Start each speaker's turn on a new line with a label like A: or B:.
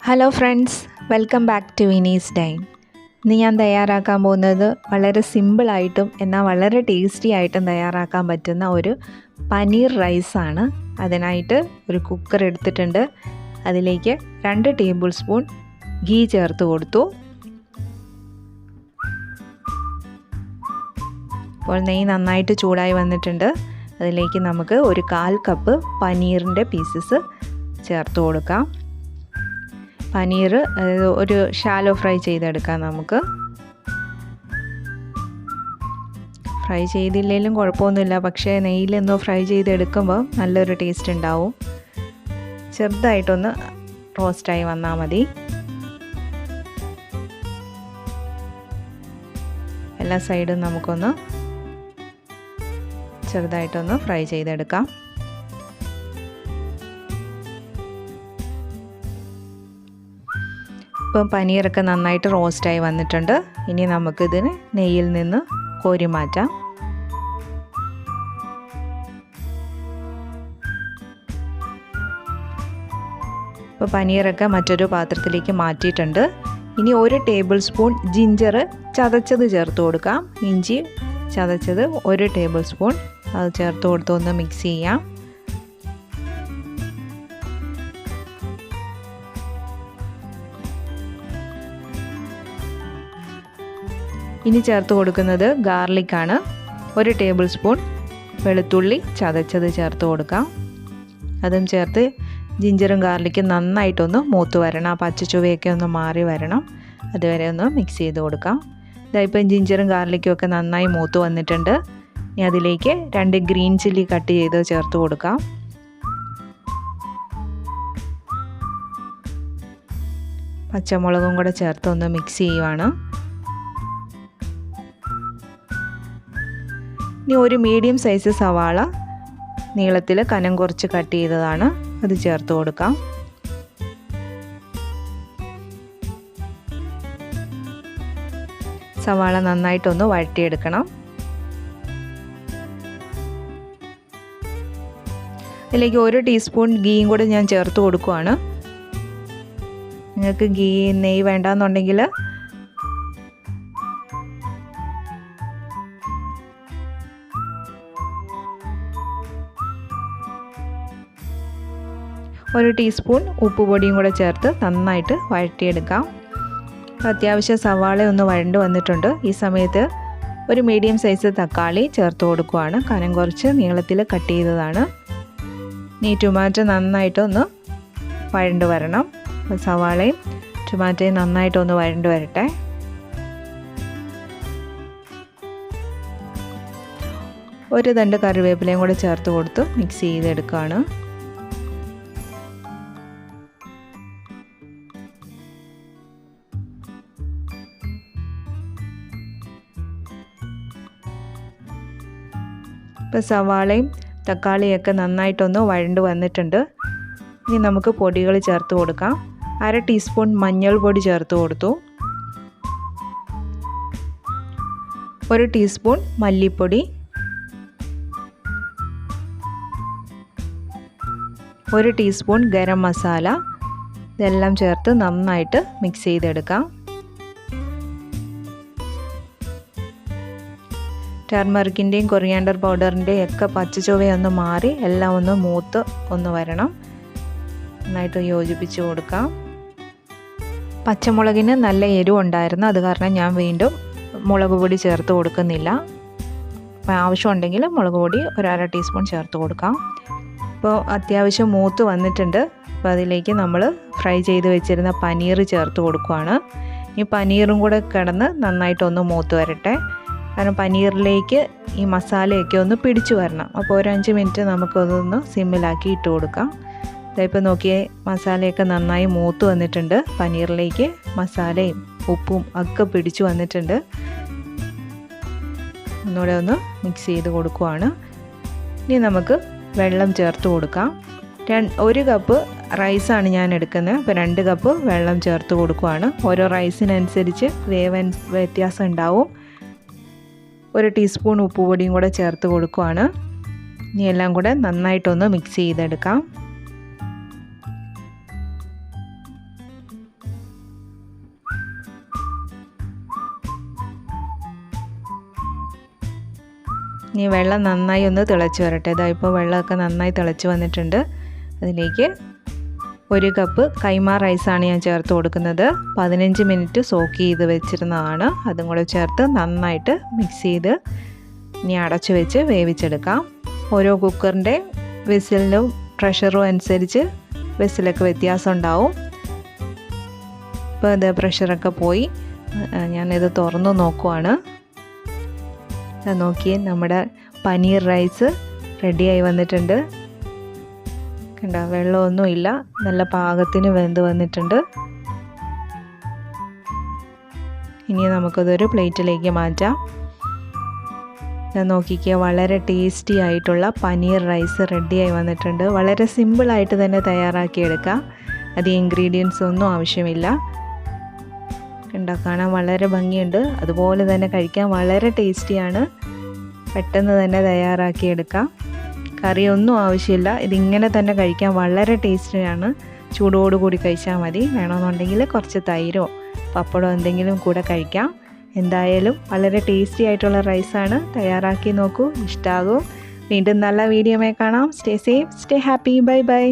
A: Hello friends, welcome back to വിനീസ്ഡൈൻ. ഇന്ന് ഞാൻ തയ്യാറാക്കാൻ പോകുന്നത് വളരെ സിമ്പിളായിട്ടും എന്നാൽ വളരെ ടേസ്റ്റി ആയിട്ടും തയ്യാറാക്കാൻ പറ്റുന്ന ഒരു പനീർ റൈസാണ്. അതിനായിട്ട് ഒരു കുക്കർ എടുത്തിട്ടുണ്ട്. അതിലേക്ക് 2 ടേബിൾ സ്പൂൺ ഗീ ചേർത്ത് കൊടുത്തു. അപ്പോൾ നെയ്യ് നന്നായിട്ട് ചൂടായി വന്നിട്ടുണ്ട്. അതിലേക്ക് നമുക്ക് ഒരു 1/4 കപ്പ് പനീറിൻ്റെ പീസസ് ചേർത്ത് കൊടുക്കാം. പനീർ ഒരു ഷാലോ ഫ്രൈ ചെയ്തെടുക്കാം. നമുക്ക് ഫ്രൈ ചെയ്തില്ലെങ്കിലും കുഴപ്പമൊന്നുമില്ല, പക്ഷേ നെയ്യിലൊന്ന് ഫ്രൈ ചെയ്തെടുക്കുമ്പോൾ നല്ലൊരു ടേസ്റ്റ് ഉണ്ടാവും. ചെറുതായിട്ടൊന്ന് റോസ്റ്റായി വന്നാൽ മതി. എല്ലാ സൈഡും നമുക്കൊന്ന് ചെറുതായിട്ടൊന്ന് ഫ്രൈ ചെയ്തെടുക്കാം. ഇപ്പം പനീറൊക്കെ നന്നായിട്ട് റോസ്റ്റായി വന്നിട്ടുണ്ട്. ഇനി നമുക്കിതിന് നെയ്യിൽ നിന്ന് കോരി മാറ്റാം. ഇപ്പോൾ പനീറൊക്കെ മറ്റൊരു പാത്രത്തിലേക്ക് മാറ്റിയിട്ടുണ്ട്. ഇനി 1 ടേബിൾ സ്പൂൺ ജിഞ്ചർ ചതച്ചത് ചേർത്ത് കൊടുക്കാം. ഇഞ്ചി ചതച്ചത് 1 ടേബിൾ സ്പൂൺ അത് ചേർത്ത് കൊടുത്ത് ഒന്ന് മിക്സ് ചെയ്യാം. ഇനി ചേർത്ത് കൊടുക്കുന്നത് ഗാർലിക്കാണ്. 1 ടേബിൾ സ്പൂൺ വെളുത്തുള്ളി ചതച്ചത് ചേർത്ത് കൊടുക്കാം. അതും ചേർത്ത് ജിഞ്ചറും ഗാർലിക്കും നന്നായിട്ടൊന്ന് മൂത്ത് വരണം. ആ പച്ച ചുവയൊക്കെ ഒന്ന് മാറി വരണം. അതുവരെ ഒന്ന് മിക്സ് ചെയ്ത് കൊടുക്കാം. ഇതായിപ്പം ജിഞ്ചറും ഗാർലിക്കും ഒക്കെ നന്നായി മൂത്ത് വന്നിട്ടുണ്ട്. ഇനി അതിലേക്ക് 2 ഗ്രീൻ ചില്ലി കട്ട് ചെയ്ത് ചേർത്ത് കൊടുക്കാം. പച്ചമുളകും കൂടെ ചേർത്ത് ഒന്ന് മിക്സ് ചെയ്യുവാണ്. ഇനി ഒരു മീഡിയം സൈസ് സവാള നീളത്തിൽ കനം കുറച്ച് കട്ട് ചെയ്തതാണ്, അത് ചേർത്ത് കൊടുക്കാം. സവാള നന്നായിട്ടൊന്ന് വഴറ്റിയെടുക്കണം. ഇതിലേക്ക് 1 ടീസ്പൂൺ ഗീയും കൂടെ ഞാൻ ചേർത്ത് കൊടുക്കുവാണ്. നിങ്ങൾക്ക് നെയ്യ് വേണ്ടാന്നുണ്ടെങ്കിൽ ഒരു ടീസ്പൂൺ ഉപ്പുപൊടിയും കൂടെ ചേർത്ത് നന്നായിട്ട് വഴറ്റിയെടുക്കാം. അത്യാവശ്യം സവാള ഒന്ന് വഴണ്ട് വന്നിട്ടുണ്ട്. ഈ സമയത്ത് ഒരു മീഡിയം സൈസ് തക്കാളി ചേർത്ത് കൊടുക്കുവാണ്. കനം കുറച്ച് നീളത്തിൽ കട്ട് ചെയ്തതാണ്. ഈ ടൊമാറ്റോ നന്നായിട്ടൊന്ന് വഴണ്ട് വരണം. സവാളയും ടൊമാറ്റോയും നന്നായിട്ടൊന്ന് വഴണ്ട് വരട്ടെ. ഒരു തണ്ട് കറിവേപ്പിലയും കൂടെ ചേർത്ത് കൊടുത്ത് മിക്സ് ചെയ്തെടുക്കുകയാണ്. ഇപ്പോൾ സവാളയും തക്കാളിയൊക്കെ നന്നായിട്ടൊന്ന് വഴണ്ട് വന്നിട്ടുണ്ട്. ഇനി നമുക്ക് പൊടികൾ ചേർത്ത് കൊടുക്കാം. 1/2 ടീസ്പൂൺ മഞ്ഞൾ പൊടി ചേർത്ത് കൊടുത്തു. 1 ടീസ്പൂൺ മല്ലിപ്പൊടി, 1 ടീസ്പൂൺ ഗരം മസാല, ഇതെല്ലാം ചേർത്ത് നന്നായിട്ട് മിക്സ് ചെയ്തെടുക്കാം. ടർമറിക്കിൻ്റെയും കൊറിയാണ്ടർ പൗഡറിൻ്റെയും ഒക്കെ പച്ചച്ചുവയൊന്ന് മാറി എല്ലാം ഒന്ന് മൂത്ത് ഒന്ന് വരണം. നന്നായിട്ട് യോജിപ്പിച്ച് കൊടുക്കാം. പച്ചമുളകിന് നല്ല എരിവുണ്ടായിരുന്നു, അത് കാരണം ഞാൻ വീണ്ടും മുളക് പൊടി ചേർത്ത് കൊടുക്കുന്നില്ല. അപ്പോൾ ആവശ്യമുണ്ടെങ്കിൽ മുളക് പൊടി 1/2 ടീസ്പൂൺ ചേർത്ത് കൊടുക്കാം. ഇപ്പോൾ അത്യാവശ്യം മൂത്ത് വന്നിട്ടുണ്ട്. അപ്പോൾ അതിലേക്ക് നമ്മൾ ഫ്രൈ ചെയ്ത് വെച്ചിരുന്ന പനീർ ചേർത്ത് കൊടുക്കുകയാണ്. ഈ പനീറും കൂടെ കിടന്ന് നന്നായിട്ടൊന്ന് മൂത്ത് വരട്ടെ. കാരണം പനീറിലേക്ക് ഈ മസാലയൊക്കെ ഒന്ന് പിടിച്ചു വരണം. അപ്പോൾ ഒരു 5 മിനിറ്റ് നമുക്കതൊന്ന് സിമ്മിലാക്കി ഇട്ട് കൊടുക്കാം. ഇതായിപ്പോൾ നോക്കിയേ, മസാലയൊക്കെ നന്നായി മൂത്ത് വന്നിട്ടുണ്ട്. പനീറിലേക്ക് മസാലയും ഉപ്പും ഒക്കെ പിടിച്ചു വന്നിട്ടുണ്ട്. ഒന്നുകൂടെ ഒന്ന് മിക്സ് ചെയ്ത് കൊടുക്കുവാണ്. ഇനി നമുക്ക് വെള്ളം ചേർത്ത് കൊടുക്കാം. 1 കപ്പ് റൈസാണ് ഞാൻ എടുക്കുന്നത്. അപ്പോൾ 2 കപ്പ് വെള്ളം ചേർത്ത് കൊടുക്കുവാണ്. ഓരോ റൈസിനനുസരിച്ച് വ്യത്യാസം ഉണ്ടാവും. 1 ടീസ്പൂൺ ഉപ്പുപൊടിയും കൂടെ ചേർത്ത് കൊടുക്കുവാണ്. ഇനി എല്ലാം കൂടെ നന്നായിട്ടൊന്ന് മിക്സ് ചെയ്തെടുക്കാം. ഇനി വെള്ളം നന്നായി ഒന്ന് തിളച്ച് വരട്ടെ. ഇതാ ഇപ്പോൾ വെള്ളമൊക്കെ നന്നായി തിളച്ച് വന്നിട്ടുണ്ട്. അതിലേക്ക് 1 കപ്പ് കൈമ റൈസാണ് ഞാൻ ചേർത്ത് കൊടുക്കുന്നത്. 15 മിനിറ്റ് സോക്ക് ചെയ്ത് വെച്ചിരുന്നതാണ്. അതും കൂടെ ചേർത്ത് നന്നായിട്ട് മിക്സ് ചെയ്ത് ഇനി അടച്ചു വെച്ച് വേവിച്ചെടുക്കാം. ഓരോ കുക്കറിൻ്റെ വിസിലിനും പ്രഷറും അനുസരിച്ച് വിസിലൊക്കെ വ്യത്യാസം ഉണ്ടാവും. ഇപ്പോൾ ഇത് പ്രഷറൊക്കെ പോയി. ഞാനിത് തുറന്ന് നോക്കുവാണ്. നോക്കിയേ, നമ്മുടെ പനീർ റൈസ് റെഡിയായി വന്നിട്ടുണ്ട്. കണ്ടോ, വെള്ളമൊന്നുമില്ല, നല്ല പാകത്തിന് വെന്ത് വന്നിട്ടുണ്ട്. ഇനി നമുക്കതൊരു പ്ലേറ്റിലേക്ക് മാറ്റാം. നോക്കിക്കുക, വളരെ ടേസ്റ്റി ആയിട്ടുള്ള പനീർ റൈസ് റെഡിയായി വന്നിട്ടുണ്ട്. വളരെ സിമ്പിളായിട്ട് തന്നെ തയ്യാറാക്കിയെടുക്കാം. അധികം ഇൻഗ്രീഡിയൻസ് ഒന്നും ആവശ്യമില്ല. കാണാൻ വളരെ ഭംഗിയുണ്ട്, അതുപോലെ തന്നെ കഴിക്കാൻ വളരെ ടേസ്റ്റിയാണ്. പെട്ടെന്ന് തന്നെ തയ്യാറാക്കിയെടുക്കാം. കറിയൊന്നും ആവശ്യമില്ല. ഇതിങ്ങനെ തന്നെ കഴിക്കാൻ വളരെ ടേസ്റ്റിയാണ്. ചൂടോടുകൂടി കഴിച്ചാൽ മതി. വേണമെന്നുണ്ടെങ്കിൽ കുറച്ച് തൈരോ പപ്പടമോ എന്തെങ്കിലും കൂടെ കഴിക്കാം. എന്തായാലും വളരെ ടേസ്റ്റി ആയിട്ടുള്ള റൈസാണ്. തയ്യാറാക്കി നോക്കൂ, ഇഷ്ടമാകും. വീണ്ടും നല്ല വീഡിയോമായി കാണാം. Stay safe, stay happy. Bye bye.